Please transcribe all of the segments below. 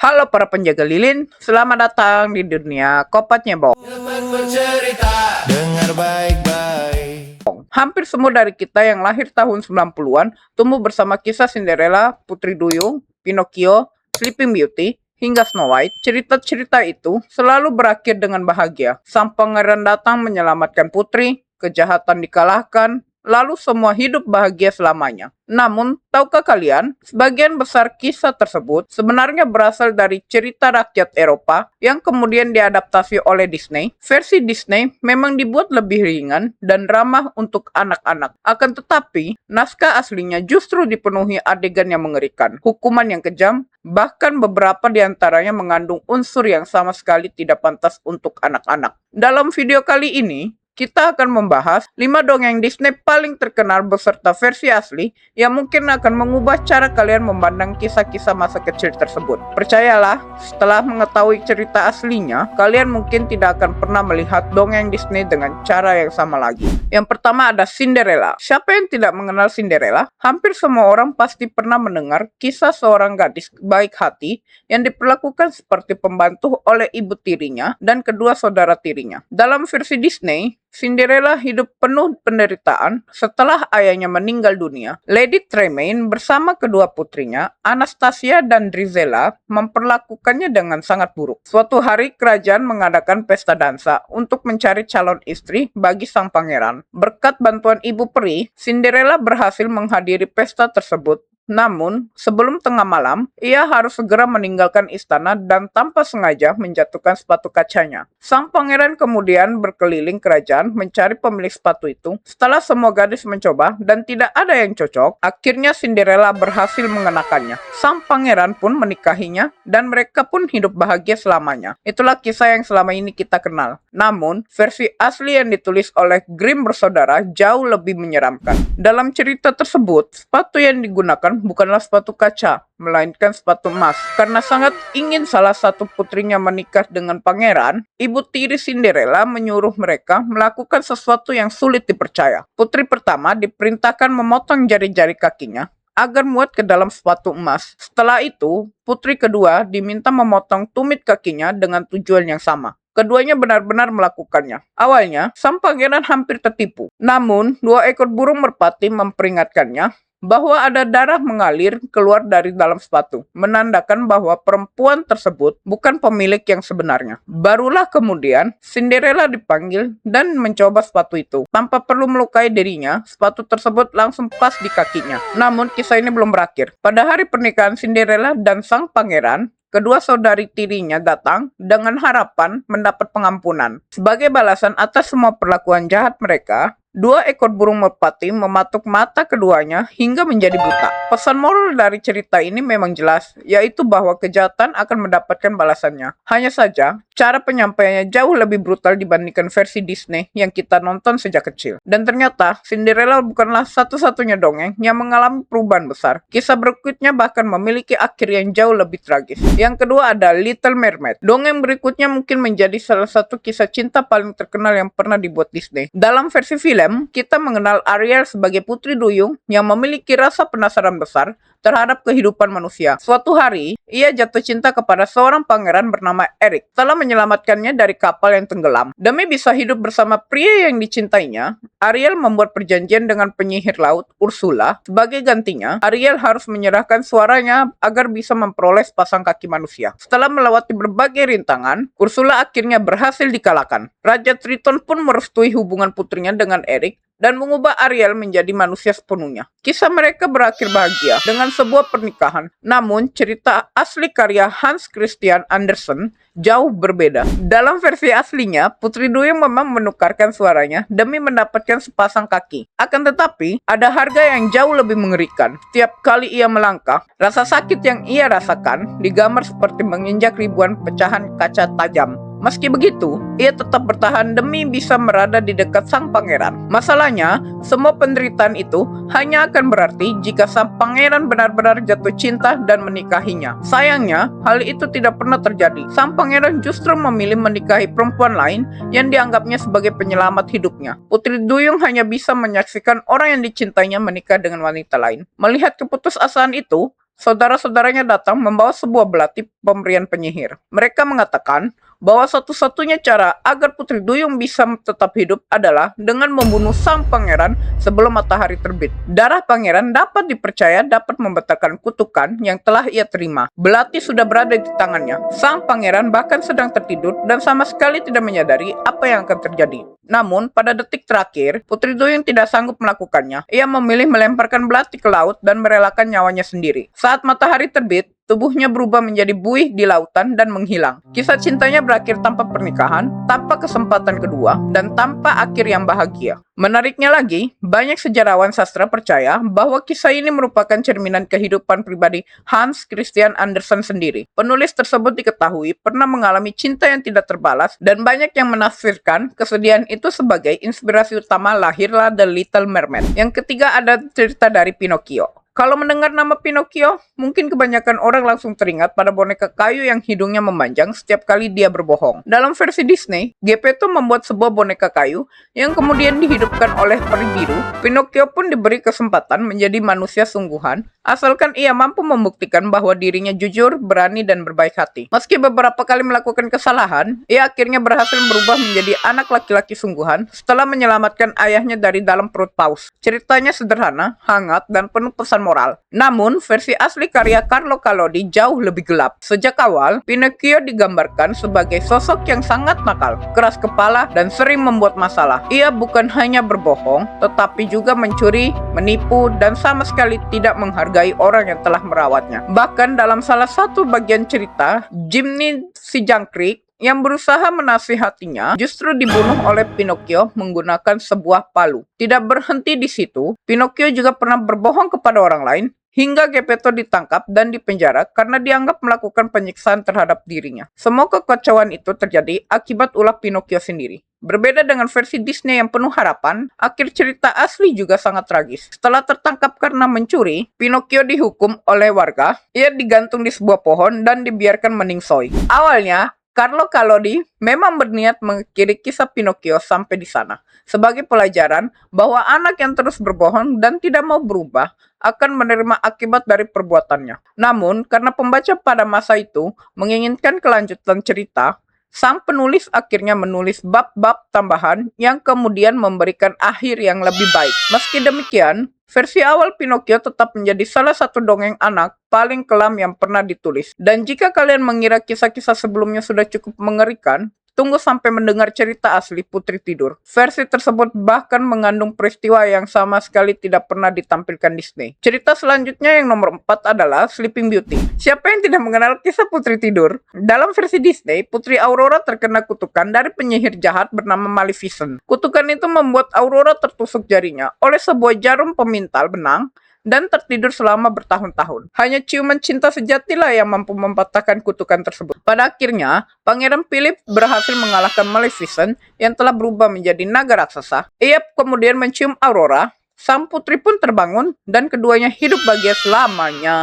Halo para penjaga lilin, selamat datang di dunia Kopat Nyebong. Dapat bercerita, dengar baik-baik. Hampir semua dari kita yang lahir tahun 90-an tumbuh bersama kisah Cinderella, Putri Duyung, Pinocchio, Sleeping Beauty, hingga Snow White. Cerita-cerita itu selalu berakhir dengan bahagia. Sang pangeran datang menyelamatkan putri, kejahatan dikalahkan, lalu semua hidup bahagia selamanya. Namun, tahukah kalian, sebagian besar kisah tersebut sebenarnya berasal dari cerita rakyat Eropa yang kemudian diadaptasi oleh Disney. Versi Disney memang dibuat lebih ringan dan ramah untuk anak-anak. Akan tetapi, naskah aslinya justru dipenuhi adegan yang mengerikan, hukuman yang kejam, bahkan beberapa di antaranya mengandung unsur yang sama sekali tidak pantas untuk anak-anak. Dalam video kali ini, kita akan membahas 5 dongeng Disney paling terkenal beserta versi asli yang mungkin akan mengubah cara kalian memandang kisah-kisah masa kecil tersebut. Percayalah, setelah mengetahui cerita aslinya, kalian mungkin tidak akan pernah melihat dongeng Disney dengan cara yang sama lagi. Yang pertama ada Cinderella. Siapa yang tidak mengenal Cinderella? Hampir semua orang pasti pernah mendengar kisah seorang gadis baik hati yang diperlakukan seperti pembantu oleh ibu tirinya dan kedua saudara tirinya. Dalam versi Disney, Cinderella hidup penuh penderitaan setelah ayahnya meninggal dunia. Lady Tremaine bersama kedua putrinya, Anastasia dan Drizella, memperlakukannya dengan sangat buruk. Suatu hari kerajaan mengadakan pesta dansa untuk mencari calon istri bagi sang pangeran. Berkat bantuan ibu peri, Cinderella berhasil menghadiri pesta tersebut. Namun, sebelum tengah malam, ia harus segera meninggalkan istana dan tanpa sengaja menjatuhkan sepatu kacanya. Sang pangeran kemudian berkeliling kerajaan mencari pemilik sepatu itu. Setelah semua gadis mencoba dan tidak ada yang cocok, akhirnya Cinderella berhasil mengenakannya. Sang pangeran pun menikahinya dan mereka pun hidup bahagia selamanya. Itulah kisah yang selama ini kita kenal. Namun, versi asli yang ditulis oleh Grimm bersaudara jauh lebih menyeramkan. Dalam cerita tersebut, sepatu yang digunakan bukanlah sepatu kaca, melainkan sepatu emas. Karena sangat ingin salah satu putrinya menikah dengan pangeran, ibu tiri Cinderella menyuruh mereka melakukan sesuatu yang sulit dipercaya. Putri pertama diperintahkan memotong jari-jari kakinya agar muat ke dalam sepatu emas. Setelah itu, putri kedua diminta memotong tumit kakinya dengan tujuan yang sama. Keduanya benar-benar melakukannya. Awalnya, sang pangeran hampir tertipu. Namun, 2 ekor burung merpati memperingatkannya bahwa ada darah mengalir keluar dari dalam sepatu, menandakan bahwa perempuan tersebut bukan pemilik yang sebenarnya. Barulah kemudian Cinderella dipanggil dan mencoba sepatu itu. Tanpa perlu melukai dirinya, sepatu tersebut langsung pas di kakinya. Namun kisah ini belum berakhir. Pada hari pernikahan Cinderella dan sang pangeran, kedua saudari tirinya datang dengan harapan mendapat pengampunan. Sebagai balasan atas semua perlakuan jahat mereka, 2 ekor burung merpati mematuk mata keduanya hingga menjadi buta. Pesan moral dari cerita ini memang jelas, yaitu bahwa kejahatan akan mendapatkan balasannya. Hanya saja, cara penyampaiannya jauh lebih brutal dibandingkan versi Disney yang kita nonton sejak kecil. Dan ternyata, Cinderella bukanlah satu-satunya dongeng yang mengalami perubahan besar. Kisah berikutnya bahkan memiliki akhir yang jauh lebih tragis. Yang kedua ada Little Mermaid. Dongeng berikutnya mungkin menjadi salah satu kisah cinta paling terkenal yang pernah dibuat Disney. Dalam versi film, kita mengenal Ariel sebagai putri duyung yang memiliki rasa penasaran besar terhadap kehidupan manusia. Suatu hari, ia jatuh cinta kepada seorang pangeran bernama Eric. Setelah menyelamatkannya dari kapal yang tenggelam, demi bisa hidup bersama pria yang dicintainya, Ariel membuat perjanjian dengan penyihir laut Ursula. Sebagai gantinya, Ariel harus menyerahkan suaranya agar bisa memperoleh sepasang kaki manusia. Setelah melewati berbagai rintangan, Ursula akhirnya berhasil dikalahkan. Raja Triton pun merestui hubungan putrinya dengan Eric dan mengubah Ariel menjadi manusia sepenuhnya. Kisah mereka berakhir bahagia dengan sebuah pernikahan. Namun, cerita asli karya Hans Christian Andersen jauh berbeda. Dalam versi aslinya, Putri Duyung memang menukarkan suaranya demi mendapatkan sepasang kaki. Akan tetapi, ada harga yang jauh lebih mengerikan. Setiap kali ia melangkah, rasa sakit yang ia rasakan digambar seperti menginjak ribuan pecahan kaca tajam. Meski begitu, ia tetap bertahan demi bisa berada di dekat sang pangeran. Masalahnya, semua penderitaan itu hanya akan berarti jika sang pangeran benar-benar jatuh cinta dan menikahinya. Sayangnya, hal itu tidak pernah terjadi. Sang pangeran justru memilih menikahi perempuan lain yang dianggapnya sebagai penyelamat hidupnya. Putri Duyung hanya bisa menyaksikan orang yang dicintainya menikah dengan wanita lain. Melihat keputusasaan itu, saudara-saudaranya datang membawa sebuah belati pemberian penyihir. Mereka mengatakan bahwa satu-satunya cara agar Putri Duyung bisa tetap hidup adalah dengan membunuh sang pangeran sebelum matahari terbit. Darah pangeran dapat dipercaya dapat membatalkan kutukan yang telah ia terima. Belati sudah berada di tangannya. Sang pangeran bahkan sedang tertidur dan sama sekali tidak menyadari apa yang akan terjadi. Namun, pada detik terakhir, Putri Duyung tidak sanggup melakukannya. Ia memilih melemparkan belati ke laut dan merelakan nyawanya sendiri. Saat matahari terbit, tubuhnya berubah menjadi buih di lautan dan menghilang. Kisah cintanya berakhir tanpa pernikahan, tanpa kesempatan kedua, dan tanpa akhir yang bahagia. Menariknya lagi, banyak sejarawan sastra percaya bahwa kisah ini merupakan cerminan kehidupan pribadi Hans Christian Andersen sendiri. Penulis tersebut diketahui pernah mengalami cinta yang tidak terbalas, dan banyak yang menafsirkan kesedihan itu sebagai inspirasi utama lahirlah The Little Mermaid. Yang ketiga ada cerita dari Pinocchio. Kalau mendengar nama Pinocchio, mungkin kebanyakan orang langsung teringat pada boneka kayu yang hidungnya memanjang setiap kali dia berbohong. Dalam versi Disney, Geppetto membuat sebuah boneka kayu yang kemudian dihidupkan oleh peri biru. Pinocchio pun diberi kesempatan menjadi manusia sungguhan, asalkan ia mampu membuktikan bahwa dirinya jujur, berani, dan berbaik hati. Meski beberapa kali melakukan kesalahan, ia akhirnya berhasil berubah menjadi anak laki-laki sungguhan setelah menyelamatkan ayahnya dari dalam perut paus. Ceritanya sederhana, hangat, dan penuh pesan moral. Namun, versi asli karya Carlo Collodi jauh lebih gelap. Sejak awal, Pinocchio digambarkan sebagai sosok yang sangat nakal, keras kepala, dan sering membuat masalah. Ia bukan hanya berbohong, tetapi juga mencuri, menipu, dan sama sekali tidak menghargai orang yang telah merawatnya. Bahkan dalam salah satu bagian cerita, Jiminy si jangkrik yang berusaha menasihatinya justru dibunuh oleh Pinocchio menggunakan sebuah palu. Tidak berhenti di situ, Pinocchio juga pernah berbohong kepada orang lain hingga Geppetto ditangkap dan dipenjara karena dianggap melakukan penyiksaan terhadap dirinya. Semua kekacauan itu terjadi akibat ulah Pinocchio sendiri. Berbeda dengan versi Disney yang penuh harapan, akhir cerita asli juga sangat tragis. Setelah tertangkap karena mencuri, Pinocchio dihukum oleh warga. Ia digantung di sebuah pohon dan dibiarkan meningsoi. Awalnya, Carlo Collodi memang berniat mengakhiri kisah Pinocchio sampai di sana, sebagai pelajaran bahwa anak yang terus berbohong dan tidak mau berubah akan menerima akibat dari perbuatannya. Namun, karena pembaca pada masa itu menginginkan kelanjutan cerita, sang penulis akhirnya menulis bab-bab tambahan yang kemudian memberikan akhir yang lebih baik. Meski demikian, versi awal Pinocchio tetap menjadi salah satu dongeng anak paling kelam yang pernah ditulis. Dan jika kalian mengira kisah-kisah sebelumnya sudah cukup mengerikan, tunggu sampai mendengar cerita asli Putri Tidur. Versi tersebut bahkan mengandung peristiwa yang sama sekali tidak pernah ditampilkan Disney. Cerita selanjutnya yang nomor 4 adalah Sleeping Beauty. Siapa yang tidak mengenal kisah Putri Tidur? Dalam versi Disney, Putri Aurora terkena kutukan dari penyihir jahat bernama Maleficent. Kutukan itu membuat Aurora tertusuk jarinya oleh sebuah jarum pemintal benang dan tertidur selama bertahun-tahun. Hanya ciuman cinta sejatilah yang mampu mematahkan kutukan tersebut. Pada akhirnya, Pangeran Philip berhasil mengalahkan Maleficent yang telah berubah menjadi naga raksasa. Ia kemudian mencium Aurora, sang putri pun terbangun dan keduanya hidup bahagia selamanya.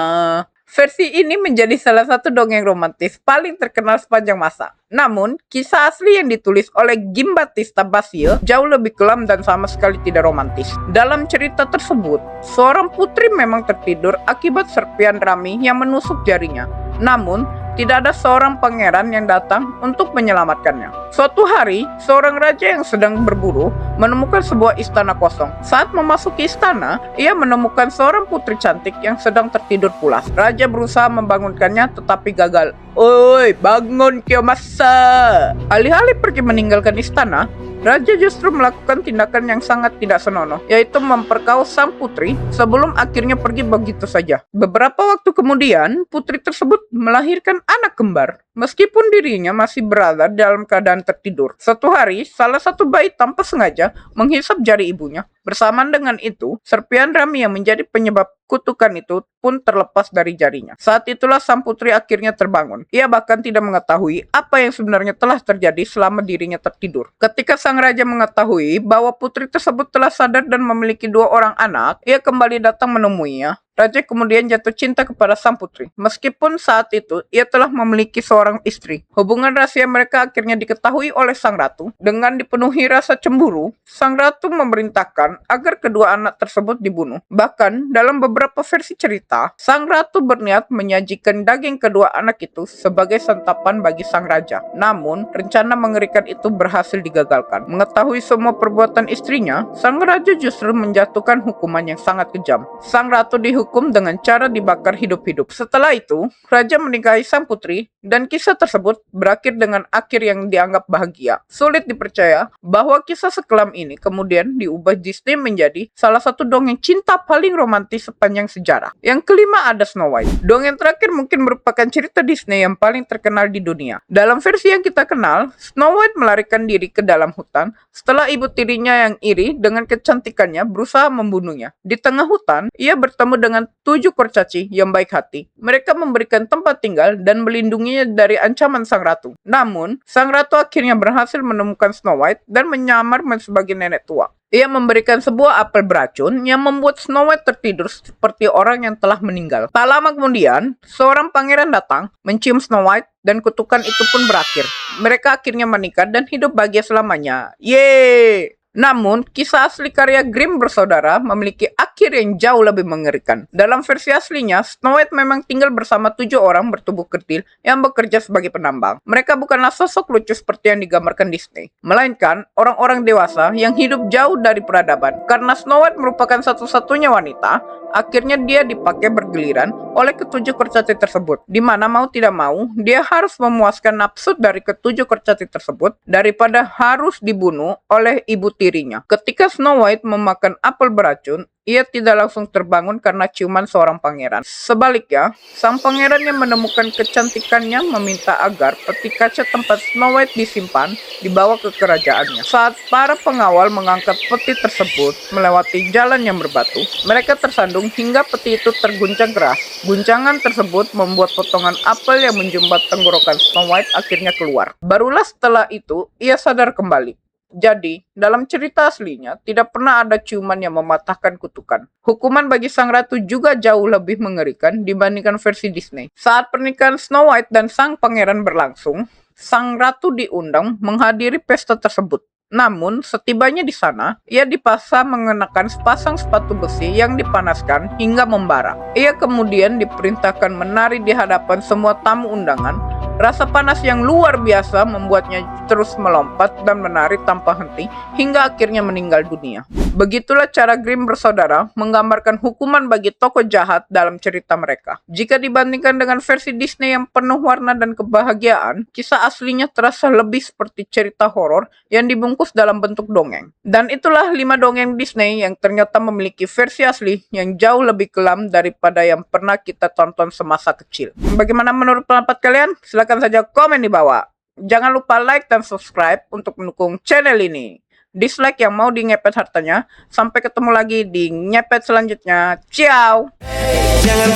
Versi ini menjadi salah satu dongeng romantis paling terkenal sepanjang masa. Namun, kisah asli yang ditulis oleh Giambattista Basile jauh lebih kelam dan sama sekali tidak romantis. Dalam cerita tersebut, seorang putri memang tertidur akibat serpian rami yang menusuk jarinya. Namun, tidak ada seorang pangeran yang datang untuk menyelamatkannya. Suatu hari, seorang raja yang sedang berburu menemukan sebuah istana kosong. Saat memasuki istana, ia menemukan seorang putri cantik yang sedang tertidur pulas. Raja berusaha membangunkannya tetapi gagal. "Oi, bangun Kiyomasa!" Alih-alih pergi meninggalkan istana, Raja justru melakukan tindakan yang sangat tidak senonoh, yaitu memperkaos sang putri sebelum akhirnya pergi begitu saja. Beberapa waktu kemudian, putri tersebut melahirkan anak kembar, meskipun dirinya masih berada dalam keadaan tertidur. Suatu hari, salah satu bayi tanpa sengaja menghisap jari ibunya. Bersamaan dengan itu, serpian rami yang menjadi penyebab kutukan itu pun terlepas dari jarinya. Saat itulah sang putri akhirnya terbangun. Ia bahkan tidak mengetahui apa yang sebenarnya telah terjadi selama dirinya tertidur. Ketika sang raja mengetahui bahwa putri tersebut telah sadar dan memiliki 2 orang anak, ia kembali datang menemuinya. Raja kemudian jatuh cinta kepada sang putri. Meskipun saat itu ia telah memiliki seorang istri. Hubungan rahasia mereka akhirnya diketahui oleh sang ratu. Dengan dipenuhi rasa cemburu, sang ratu memerintahkan agar kedua anak tersebut dibunuh. Bahkan dalam beberapa versi cerita, sang ratu berniat menyajikan daging kedua anak itu sebagai santapan bagi sang raja. Namun, rencana mengerikan itu berhasil digagalkan. Mengetahui semua perbuatan istrinya, sang raja justru menjatuhkan hukuman yang sangat kejam. Sang ratu dihukum dengan cara dibakar hidup-hidup. Setelah itu, raja menikahi sang putri dan kisah tersebut berakhir dengan akhir yang dianggap bahagia. Sulit dipercaya bahwa kisah sekelam ini kemudian diubah Disney menjadi salah satu dongeng cinta paling romantis sepanjang sejarah. Yang kelima ada Snow White. Dongeng terakhir mungkin merupakan cerita Disney yang paling terkenal di dunia. Dalam versi yang kita kenal, Snow White melarikan diri ke dalam hutan setelah ibu tirinya yang iri dengan kecantikannya berusaha membunuhnya. Di tengah hutan, ia bertemu dengan 7 kurcaci yang baik hati. Mereka memberikan tempat tinggal dan melindunginya dari ancaman sang ratu. Namun, sang ratu akhirnya berhasil menemukan Snow White dan menyamar sebagai nenek tua. Ia memberikan sebuah apel beracun yang membuat Snow White tertidur seperti orang yang telah meninggal. Tak lama kemudian, seorang pangeran datang, mencium Snow White, dan kutukan itu pun berakhir. Mereka akhirnya menikah dan hidup bahagia selamanya. Yeay! Namun, kisah asli karya Grimm bersaudara memiliki akhir yang jauh lebih mengerikan. Dalam versi aslinya, Snow White memang tinggal bersama 7 orang bertubuh kerdil yang bekerja sebagai penambang. Mereka bukanlah sosok lucu seperti yang digambarkan Disney, melainkan orang-orang dewasa yang hidup jauh dari peradaban. Karena Snow White merupakan satu-satunya wanita, akhirnya dia dipakai bergiliran oleh ketujuh kurcaci tersebut. Di mana mau tidak mau, dia harus memuaskan nafsu dari ketujuh kurcaci tersebut daripada harus dibunuh oleh ibu tirinya. Ketika Snow White memakan apel beracun, ia tidak langsung terbangun karena ciuman seorang pangeran. Sebaliknya, sang pangeran yang menemukan kecantikannya meminta agar peti kaca tempat Snow White disimpan dibawa ke kerajaannya. Saat para pengawal mengangkat peti tersebut melewati jalan yang berbatu, mereka tersandung hingga peti itu terguncang keras. Guncangan tersebut membuat potongan apel yang menjumbat tenggorokan Snow White akhirnya keluar. Barulah setelah itu, ia sadar kembali. Jadi, dalam cerita aslinya, tidak pernah ada ciuman yang mematahkan kutukan. Hukuman bagi sang ratu juga jauh lebih mengerikan dibandingkan versi Disney. Saat pernikahan Snow White dan sang pangeran berlangsung, sang ratu diundang menghadiri pesta tersebut. Namun, setibanya di sana, ia dipaksa mengenakan sepasang sepatu besi yang dipanaskan hingga membara. Ia kemudian diperintahkan menari di hadapan semua tamu undangan. Rasa panas yang luar biasa membuatnya terus melompat dan menari tanpa henti hingga akhirnya meninggal dunia. Begitulah cara Grimm bersaudara menggambarkan hukuman bagi tokoh jahat dalam cerita mereka. Jika dibandingkan dengan versi Disney yang penuh warna dan kebahagiaan, kisah aslinya terasa lebih seperti cerita horor yang dibungkus dalam bentuk dongeng. Dan itulah 5 dongeng Disney yang ternyata memiliki versi asli yang jauh lebih kelam daripada yang pernah kita tonton semasa kecil. Bagaimana menurut pendapat kalian? Silahkan saja komen di bawah. Jangan lupa like dan subscribe untuk mendukung channel ini. Dislike yang mau di ngepet hartanya. Sampai ketemu lagi di ngepet selanjutnya. Ciao. Jangan